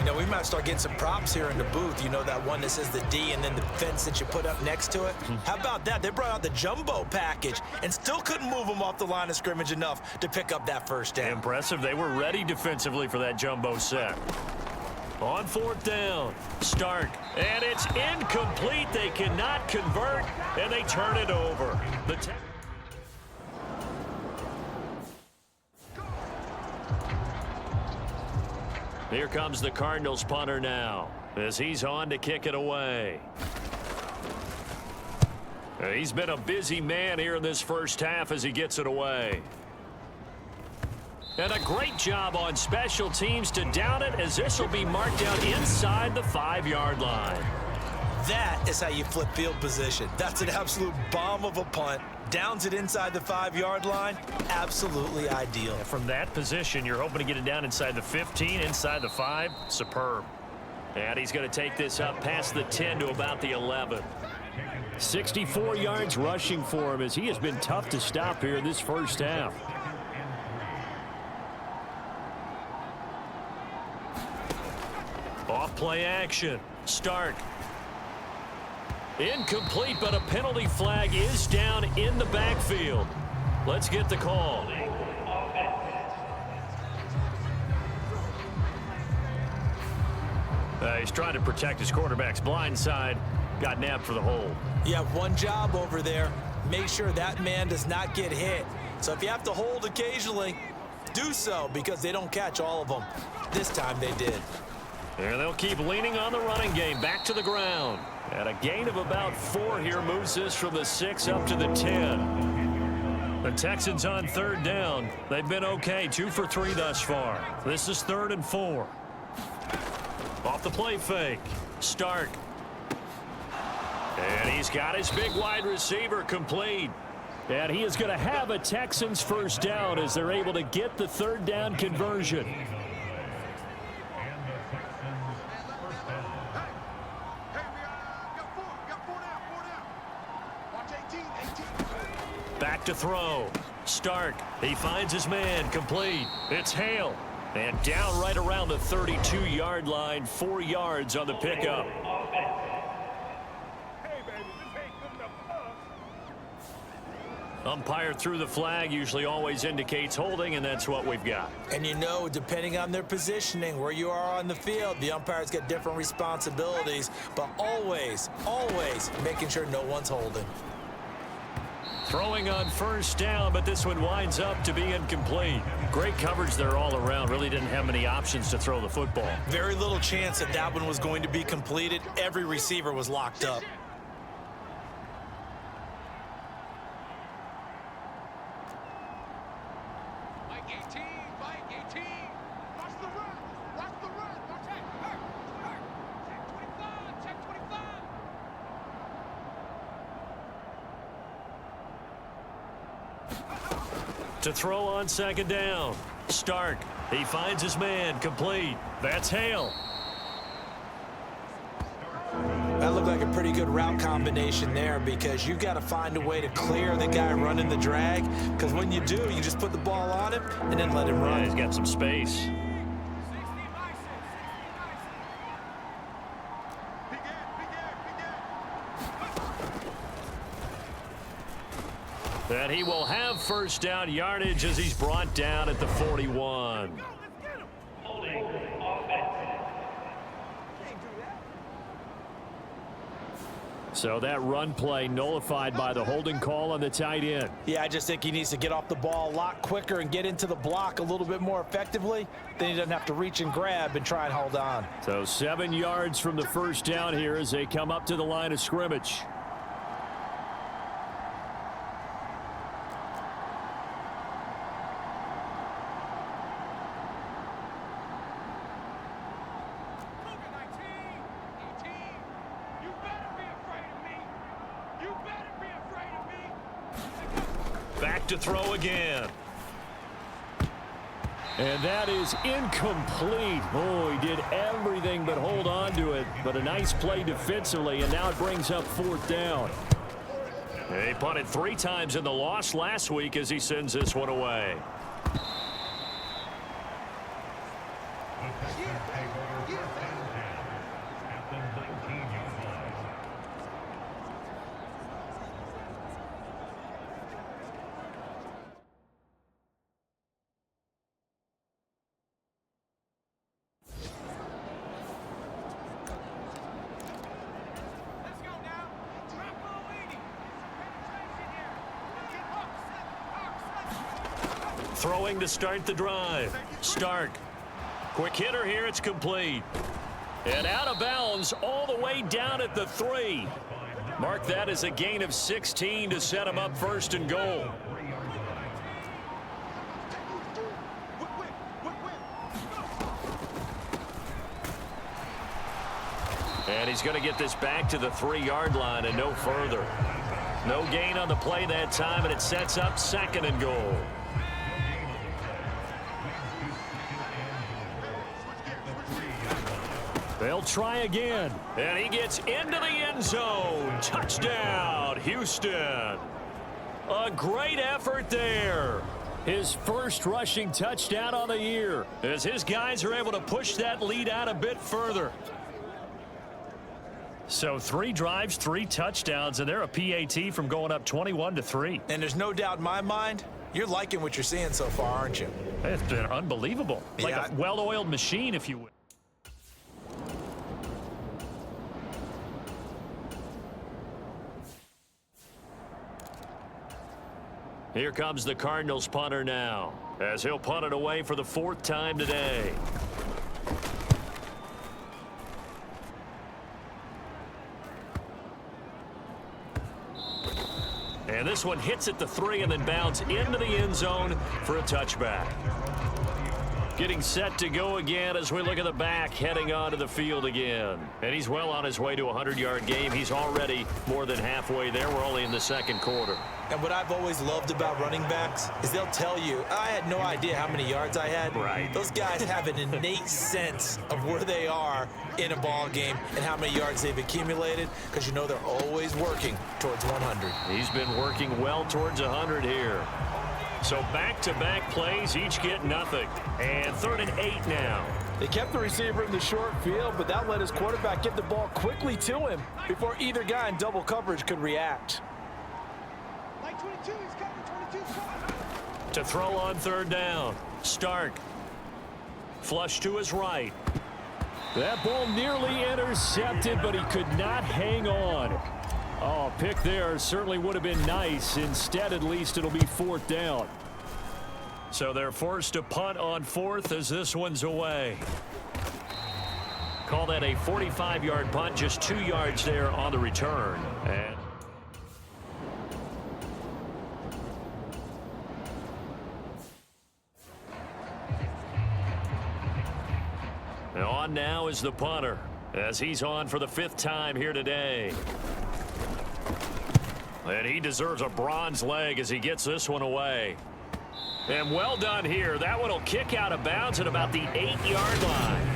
You know, we might start getting some props here in the booth. You know, that one that says the D and then the fence that you put up next to it? How about that? They brought out the jumbo package and still couldn't move them off the line of scrimmage enough to pick up that first down. Impressive. They were ready defensively for that jumbo set. On fourth down, Stark, and it's incomplete. They cannot convert, and they turn it over. Here comes the Cardinals punter now as he's on to kick it away. He's been a busy man here in this first half as he gets it away. And a great job on special teams to down it, as this will be marked out inside the 5-yard line. That is how you flip field position. That's an absolute bomb of a punt. Downs it inside the 5-yard line. Absolutely ideal. From that position, you're hoping to get it down inside the 15, inside the 5. Superb. And he's going to take this up past the 10 to about the 11. 64 yards rushing for him, as he has been tough to stop here in this first half. Off play action. Stark. Incomplete, but a penalty flag is down in the backfield. Let's get the call. He's trying to protect his quarterback's blind side. Got nabbed for the hold. You have one job over there. Make sure that man does not get hit. So if you have to hold occasionally, do so, because they don't catch all of them. This time they did. And they'll keep leaning on the running game. Back to the ground. And a gain of about 4 here moves this from the 6 up to the 10. The Texans on third down. They've been okay. 2 for 3 thus far. This is 3rd and 4. Off the play fake. Stark. And he's got his big wide receiver complete. And he is going to have a Texans first down as they're able to get the 3rd down conversion. Back to throw. Stark. He finds his man. Complete. It's Hale. And down right around the 32-yard line. 4 yards on the pickup. Umpire threw the flag. Usually always indicates holding, and that's what we've got. And you know, depending on their positioning, where you are on the field, the umpires get different responsibilities. But always, always making sure no one's holding. Throwing on first down, but this one winds up to be incomplete. Great coverage there all around. Really didn't have many options to throw the football. Very little chance that that one was going to be completed. Every receiver was locked up. Mike 18, Mike 18. Watch the run. Watch the run. Watch it. Hurt. Check 25. Check 25. To throw on second down. Stark. He finds his man. Complete. That's Hale. That looked like a pretty good route combination there, because you've got to find a way to clear the guy running the drag, because when you do, you just put the ball on him and then let him run. Yeah, he's got some space. And he will have first down yardage as he's brought down at the 41. So that run play nullified by the holding call on the tight end. Yeah, I just think he needs to get off the ball a lot quicker and get into the block a little bit more effectively. Then he doesn't have to reach and grab and try and hold on. So 7 yards from the first down here as they come up to the line of scrimmage. Back to throw again. And that is incomplete. Oh, he did everything but hold on to it. But a nice play defensively, and now it brings up 4th down. He punted 3 times in the loss last week as he sends this one away. Yeah. Throwing to start the drive. Stark. Quick hitter here. It's complete. And out of bounds all the way down at the 3. Mark that as a gain of 16 to set him up first and goal. And he's going to get this back to the 3-yard line and no further. No gain on the play that time, and it sets up second and goal. They'll try again. And he gets into the end zone. Touchdown, Houston. A great effort there. His first rushing touchdown on the year, as his guys are able to push that lead out a bit further. So 3 drives, 3 touchdowns, and they're a PAT from going up 21-3. And there's no doubt in my mind, you're liking what you're seeing so far, aren't you? It's been unbelievable. Like Yeah. a well-oiled machine, if you would. Here comes the Cardinals punter now, as he'll punt it away for the 4th time today. And this one hits at the 3 and then bounds into the end zone for a touchback. Getting set to go again as we look at the back heading onto the field again. And he's well on his way to a 100-yard game. He's already more than halfway there. We're only in the second quarter. And what I've always loved about running backs is they'll tell you, I had no idea how many yards I had. Right. Those guys have an innate sense of where they are in a ball game and how many yards they've accumulated, because you know they're always working towards 100. He's been working well towards 100 here. So back-to-back plays, each get nothing. And 3rd and 8 now. They kept the receiver in the short field, but that let his quarterback get the ball quickly to him before either guy in double coverage could react. Like 22, he's coming, 22. To throw on 3rd down. Stark. Flush to his right. That ball nearly intercepted, but he could not hang on. Oh, pick there certainly would have been nice. Instead, at least, it'll be 4th down. So they're forced to punt on 4th as this one's away. Call that a 45-yard punt, just 2 yards there on the return. And on now is the punter, as he's on for the 5th time here today. And he deserves a bronze leg as he gets this one away. And well done here. That one will kick out of bounds at about the 8-yard line.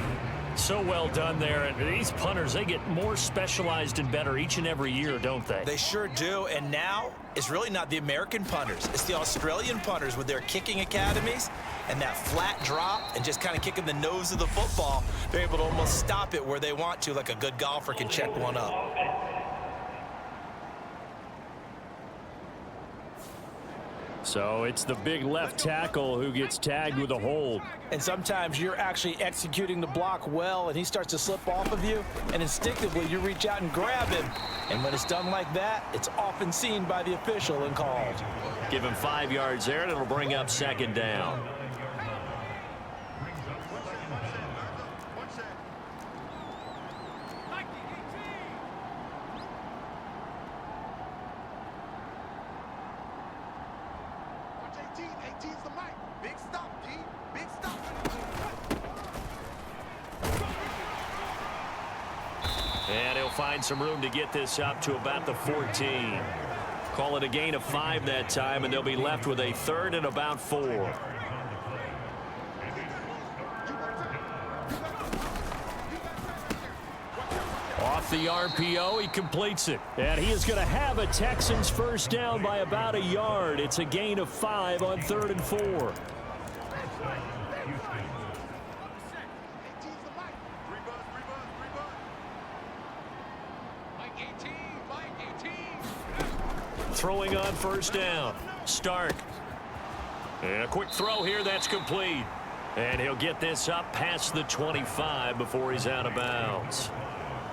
So well done there. And these punters, they get more specialized and better each and every year, don't they? They sure do. And now it's really not the American punters. It's the Australian punters with their kicking academies and that flat drop and just kind of kicking the nose of the football. They're able to almost stop it where they want to, like a good golfer can check one up. So it's the big left tackle who gets tagged with a hold. And sometimes you're actually executing the block well, and he starts to slip off of you, and instinctively you reach out and grab him. And when it's done like that, it's often seen by the official and called. Give him 5 yards there, and it'll bring up 2nd down. And he'll find some room to get this up to about the 14. Call it a gain of 5 that time, and they'll be left with a 3rd and about 4. Off the RPO, he completes it. And he is going to have a Texans first down by about a yard. It's a gain of 5 on 3rd and 4. Throwing on 1st down. Stark. And a quick throw here, that's complete. And he'll get this up past the 25 before he's out of bounds.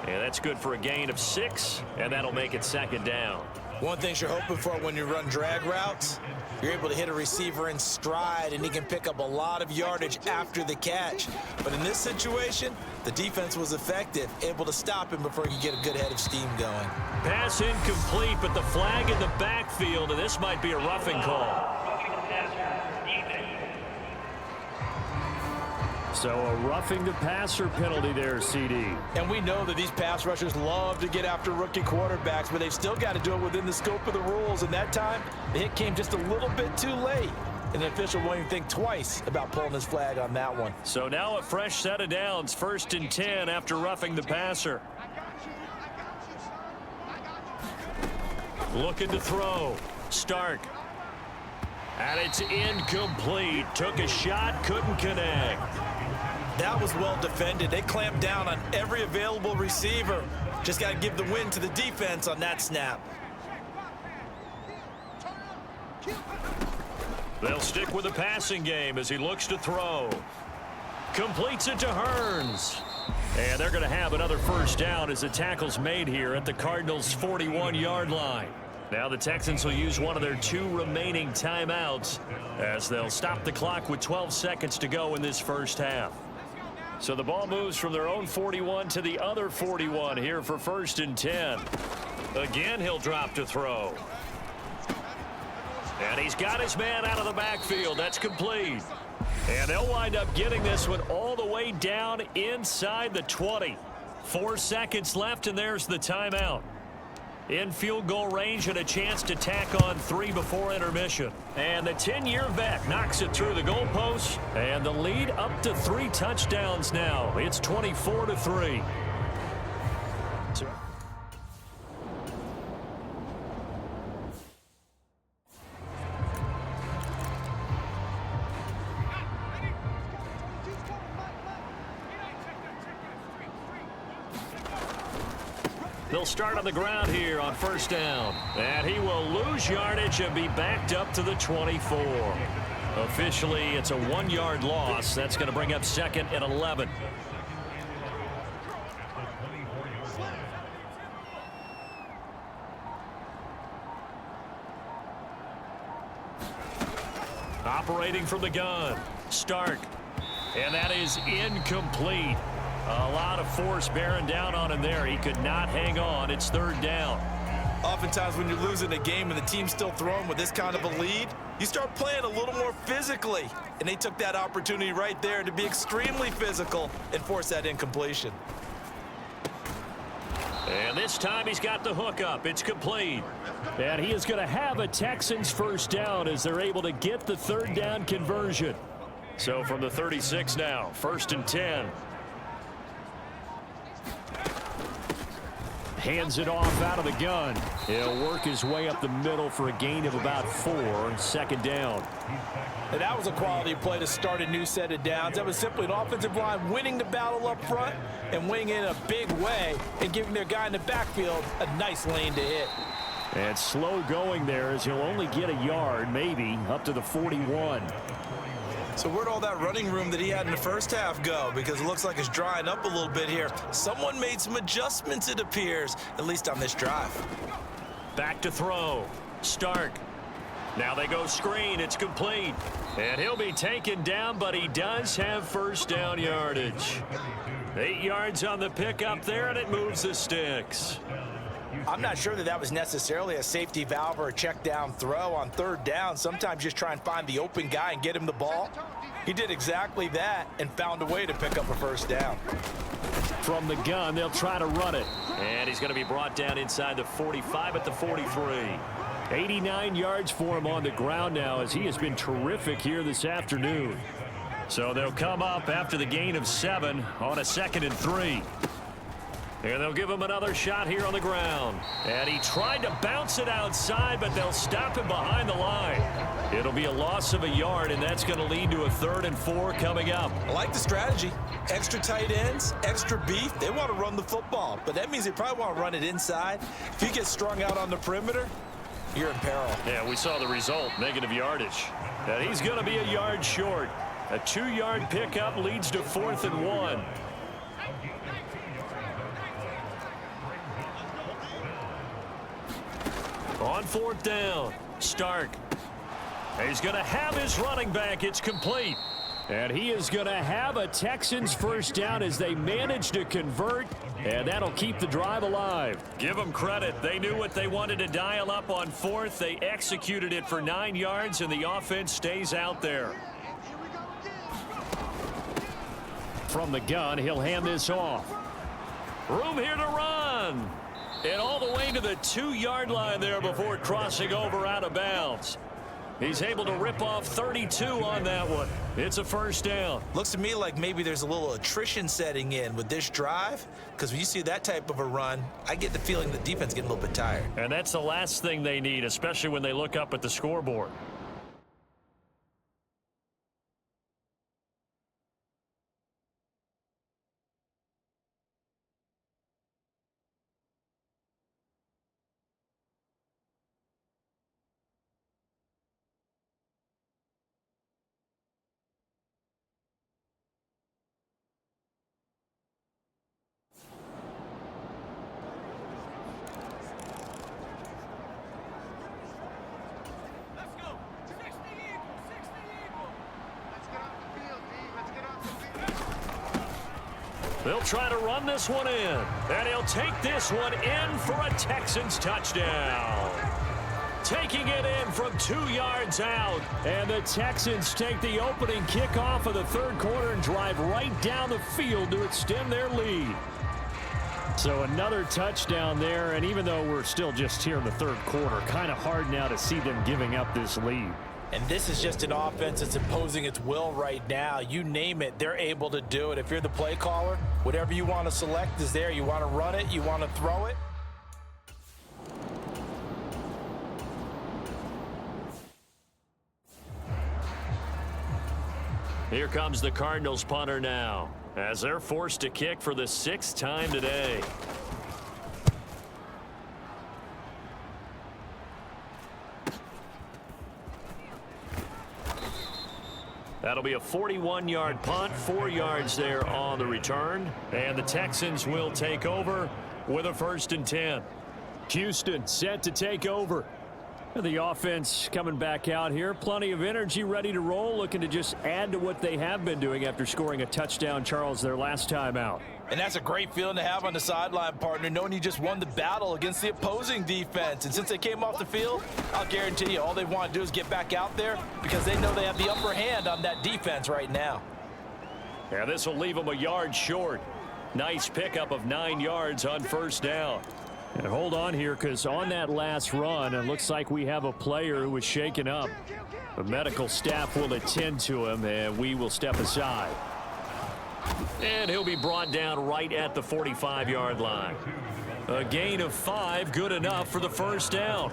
And that's good for a gain of 6, and that'll make it 2nd down. One thing you're hoping for when you run drag routes, you're able to hit a receiver in stride, and he can pick up a lot of yardage after the catch. But in this situation, the defense was effective, able to stop him before he could get a good head of steam going. Pass incomplete, but the flag in the backfield, and this might be a roughing call. So a roughing the passer penalty there, CD. And we know that these pass rushers love to get after rookie quarterbacks, but they've still got to do it within the scope of the rules. And that time, the hit came just a little bit too late. And the official won't even think twice about pulling his flag on that one. So now a fresh set of downs, 1st and 10 after roughing the passer. Looking to throw. Stark. And it's incomplete. Took a shot, couldn't connect. That was well defended. They clamped down on every available receiver. Just got to give the win to the defense on that snap. They'll stick with the passing game as he looks to throw. Completes it to Hearns. And they're going to have another first down as the tackle's made here at the Cardinals' 41-yard line. Now the Texans will use one of their 2 remaining timeouts as they'll stop the clock with 12 seconds to go in this first half. So the ball moves from their own 41 to the other 41 here for 1st and 10. Again, he'll drop to throw. And he's got his man out of the backfield. That's complete. And they'll wind up getting this one all the way down inside the 20. 4 seconds left, and there's the timeout. In field goal range and a chance to tack on 3 before intermission. And the 10-year vet knocks it through the goalpost. And the lead up to 3 touchdowns now. It's 24-3. They'll start on the ground here on 1st down. And he will lose yardage and be backed up to the 24. Officially, it's a 1-yard loss. That's going to bring up 2nd and 11. Operating from the gun. Stark. And that is incomplete. A lot of force bearing down on him there. He could not hang on. It's 3rd down. Oftentimes when you're losing a game and the team's still throwing with this kind of a lead, you start playing a little more physically. And they took that opportunity right there to be extremely physical and force that incompletion. And this time he's got the hook up. It's complete. And he is going to have a Texans first down as they're able to get the 3rd down conversion. So from the 36 now, 1st and 10. Hands it off out of the gun. He'll work his way up the middle for a gain of about 4. 2nd down. And that was a quality play to start a new set of downs. That was simply an offensive line winning the battle up front and winning in a big way and giving their guy in the backfield a nice lane to hit. And slow going there as he'll only get a yard, maybe, up to the 41. So where'd all that running room that he had in the first half go? Because it looks like it's drying up a little bit here. Someone made some adjustments, it appears, at least on this drive. Back to throw. Stark. Now they go screen. It's complete. And he'll be taken down, but he does have first down yardage. 8 yards on the pickup there, and it moves the sticks. I'm not sure that that was necessarily a safety valve or a check down throw on 3rd down. Sometimes just try and find the open guy and get him the ball. He did exactly that and found a way to pick up a first down. From the gun, they'll try to run it. And he's going to be brought down inside the 45 at the 43. 89 yards for him on the ground now as he has been terrific here this afternoon. So they'll come up after the gain of 7 on a 2nd and 3. And they'll give him another shot here on the ground. And he tried to bounce it outside, but they'll stop him behind the line. It'll be a loss of a yard, and that's going to lead to a 3rd and 4 coming up. I like the strategy. Extra tight ends, extra beef. They want to run the football, but that means they probably want to run it inside. If you get strung out on the perimeter, you're in peril. Yeah, we saw the result, negative yardage. And he's going to be a yard short. A 2-yard pickup leads to 4th and 1. On fourth down, Stark. He's going to have his running back. It's complete. And he is going to have a Texans first down as they manage to convert, and that'll keep the drive alive. Give them credit. They knew what they wanted to dial up on fourth. They executed it for 9 yards, and the offense stays out there. From the gun, he'll hand this off. Room here to run. And all the way to the 2-yard line there before crossing over out of bounds. He's able to rip off 32 on that one. It's a first down. Looks to me like maybe there's a little attrition setting in with this drive, because when you see that type of a run, I get the feeling the defense is getting a little bit tired. And that's the last thing they need, especially when they look up at the scoreboard. They'll try to run this one in, and he'll take this one in for a Texans touchdown. Taking it in from 2 yards out. And the Texans take the opening kickoff of the third quarter and drive right down the field to extend their lead. So another touchdown there, and even though we're still just here in the third quarter, kind of hard now to see them giving up this lead. And this is just an offense that's imposing its will right now. You name it, they're able to do it. If you're the play caller, whatever you want to select is there. You want to run it, you want to throw it. Here comes the Cardinals punter now, as they're forced to kick for the 6th time today. That'll be a 41-yard punt, 4 yards there on the return. And the Texans will take over with a 1st and 10. Houston set to take over. The offense coming back out here. Plenty of energy, ready to roll, looking to just add to what they have been doing after scoring a touchdown, Charles, their last time out. And that's a great feeling to have on the sideline, partner, knowing you just won the battle against the opposing defense. And since they came off the field, I'll guarantee you all they want to do is get back out there because they know they have the upper hand on that defense right now. Yeah, this will leave them a yard short. Nice pickup of 9 yards on 1st down. And hold on here, because on that last run, it looks like we have a player who was shaken up. The medical staff will attend to him, and we will step aside. And he'll be brought down right at the 45-yard line. A gain of 5, good enough for the 1st down.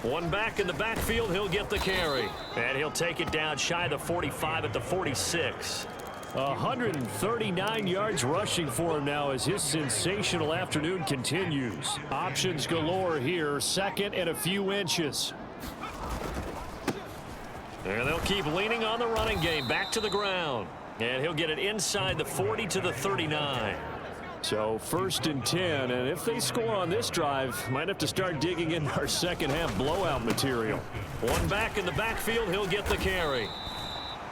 One back in the backfield, he'll get the carry. And he'll take it down shy of the 45 at the 46. 139 yards rushing for him now as his sensational afternoon continues. Options galore here, 2nd and a few inches. And they'll keep leaning on the running game, back to the ground. And he'll get it inside the 40 to the 39. So 1st and 10, and if they score on this drive, might have to start digging in our second half blowout material. One back in the backfield, he'll get the carry.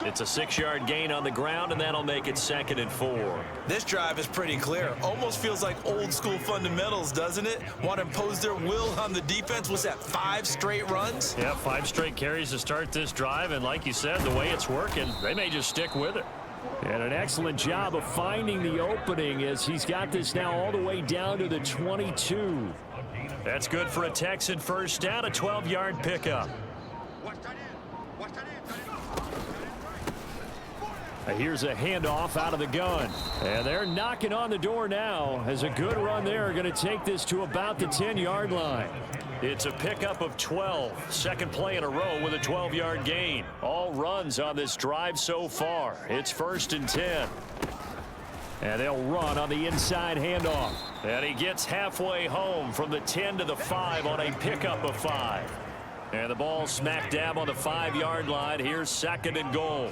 It's a 6-yard gain on the ground, and that'll make it 2nd and 4. This drive is pretty clear. Almost feels like old school fundamentals, doesn't it? Want to impose their will on the defense. Was that 5 straight runs? Yeah, 5 straight carries to start this drive, and like you said, the way it's working, they may just stick with it. And an excellent job of finding the opening as he's got this now all the way down to the 22. That's good for a Texan 1st down, a 12-yard pickup. Here's a handoff out of the gun. And they're knocking on the door now as a good run there going to take this to about the 10-yard line. It's a pickup of 12. 2nd play in a row with a 12-yard gain. All runs on this drive so far. It's 1st and 10. And they'll run on the inside handoff. And he gets halfway home from the 10 to the 5 on a pickup of 5. And the ball smack dab on the 5-yard line. Here's 2nd and goal.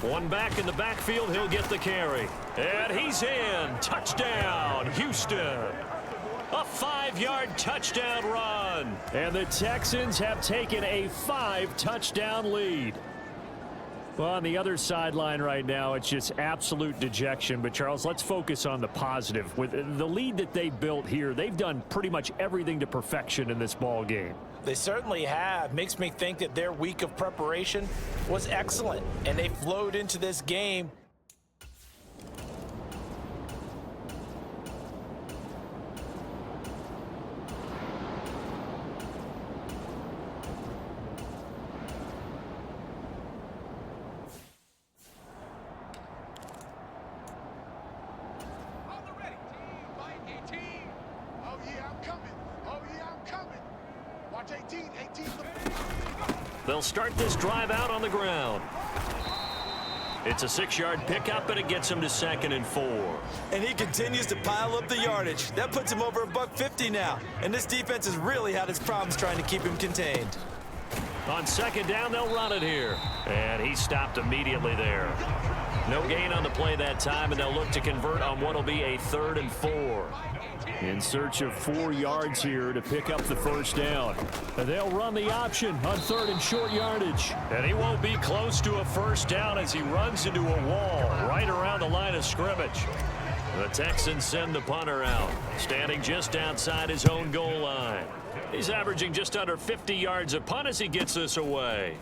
One back in the backfield, he'll get the carry. And he's in. Touchdown, Houston. A 5-yard touchdown run. And the Texans have taken a 5-touchdown lead. Well, on the other sideline right now, it's just absolute dejection. But, Charles, let's focus on the positive. With the lead that they built here, they've done pretty much everything to perfection in this ball game. They certainly have. Makes me think that their week of preparation was excellent, and they flowed into this game. On the ready. Team, fight, 18. Oh, yeah, I'm coming. Oh, yeah, I'm coming. Watch 18. 18. They'll start this drive out on the ground. It's a 6-yard pickup, and it gets him to 2nd and 4. And he continues to pile up the yardage. That puts him over $150 now. And this defense has really had its problems trying to keep him contained. On 2nd down, they'll run it here. And he stopped immediately there. No gain on the play that time, and they'll look to convert on what will be a 3rd and 4. In search of 4 yards here to pick up the first down. And they'll run the option on 3rd and short yardage. And he won't be close to a first down as he runs into a wall right around the line of scrimmage. The Texans send the punter out, standing just outside his own goal line. He's averaging just under 50 yards a punt as he gets this away.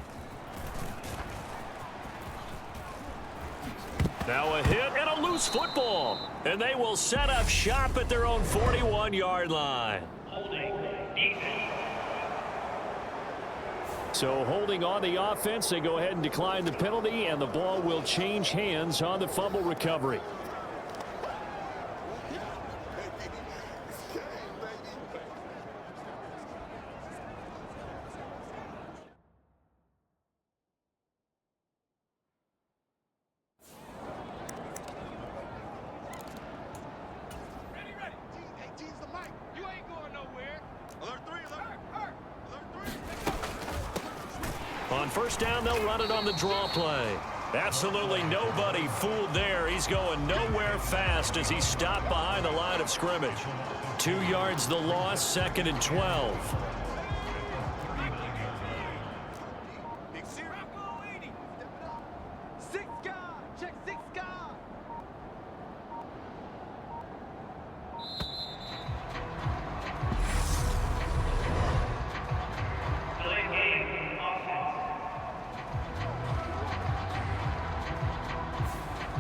Now a hit and a loose football. And they will set up shop at their own 41-yard line. So holding on the offense, they go ahead and decline the penalty, and the ball will change hands on the fumble recovery. Ready, ready. Team, 18's the mic. You ain't going nowhere. Alert 3, alert. Alert 3. On first down, they'll run it on the draw play. Absolutely nobody fooled there. He's going nowhere fast as he's stopped behind the line of scrimmage. 2 yards the loss, 2nd and 12. Big Sierra. Bravo 80. Step it up. 6 guy. Check 6 guy.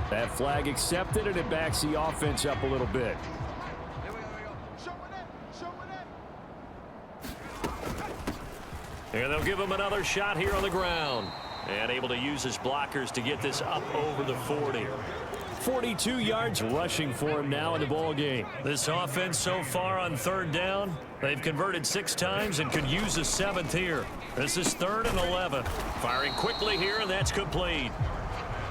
That flag accepted, and it backs the offense up a little bit. Here we go. Show it in. Show it in. And they'll give him another shot here on the ground. And able to use his blockers to get this up over the 40. 42 yards rushing for him now in the ball game. This offense so far on 3rd down, they've converted 6 times and could use a 7th here. This is 3rd and 11. Firing quickly here, and that's complete.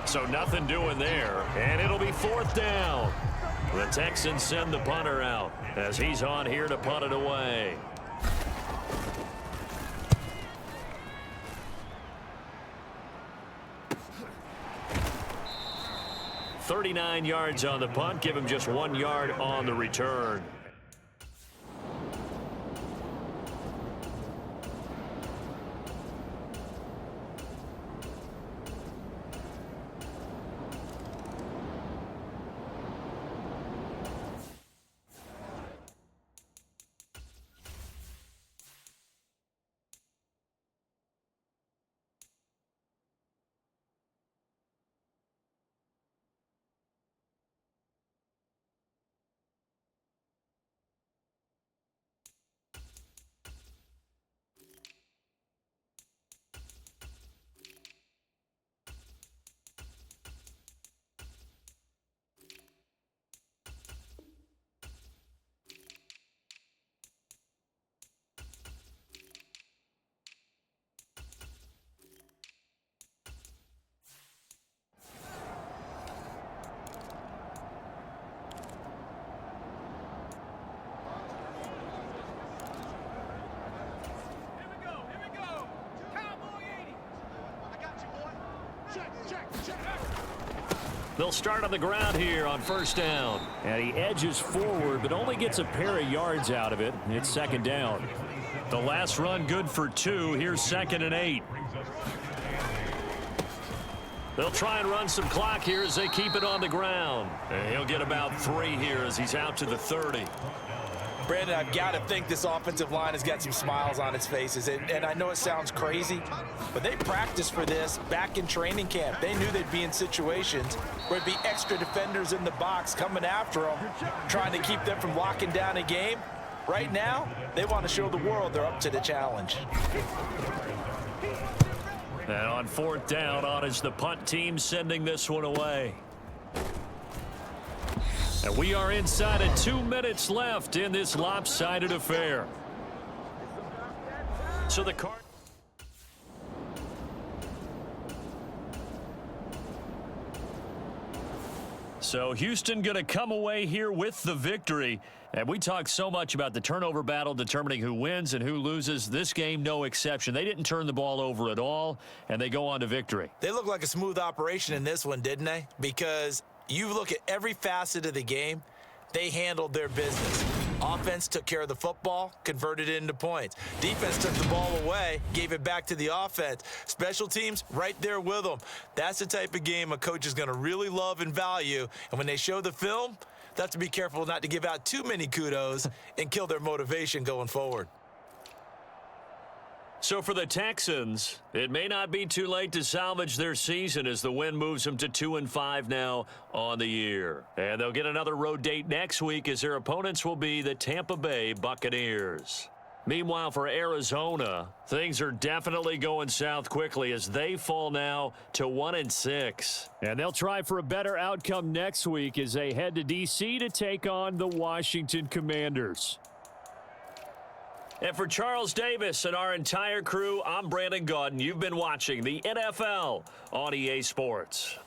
So nothing doing there, and it'll be 4th down. The Texans send the punter out as he's on here to punt it away. .39 yards on the punt, give him just 1 yard on the return. They'll start on the ground here on first down. And he edges forward, but only gets a pair of yards out of it. It's second down. The last run good for 2. Here's 2nd and 8. They'll try and run some clock here as they keep it on the ground. And he'll get about 3 here as he's out to the 30. Brandon, I've got to think this offensive line has got some smiles on its faces. And I know it sounds crazy, but they practiced for this back in training camp. They knew they'd be in situations where it'd be extra defenders in the box coming after them, trying to keep them from locking down a game. Right now, they want to show the world they're up to the challenge. And on 4th down, on is the punt team sending this one away. And we are inside of 2 minutes left in this lopsided affair. So the card. So Houston going to come away here with the victory. And we talk so much about the turnover battle determining who wins and who loses. This game, no exception. They didn't turn the ball over at all, and they go on to victory. They look like a smooth operation in this one, didn't they? Because you look at every facet of the game, they handled their business. Offense took care of the football, converted it into points. Defense took the ball away, gave it back to the offense. Special teams, right there with them. That's the type of game a coach is going to really love and value. And when they show the film, they have to be careful not to give out too many kudos and kill their motivation going forward. So for the Texans, it may not be too late to salvage their season as the win moves them to 2-5 now on the year. And they'll get another road date next week as their opponents will be the Tampa Bay Buccaneers. Meanwhile, for Arizona, things are definitely going south quickly as they fall now to 1-6. And they'll try for a better outcome next week as they head to D.C. to take on the Washington Commanders. And for Charles Davis and our entire crew, I'm Brandon Gaudin. You've been watching the NFL on EA Sports.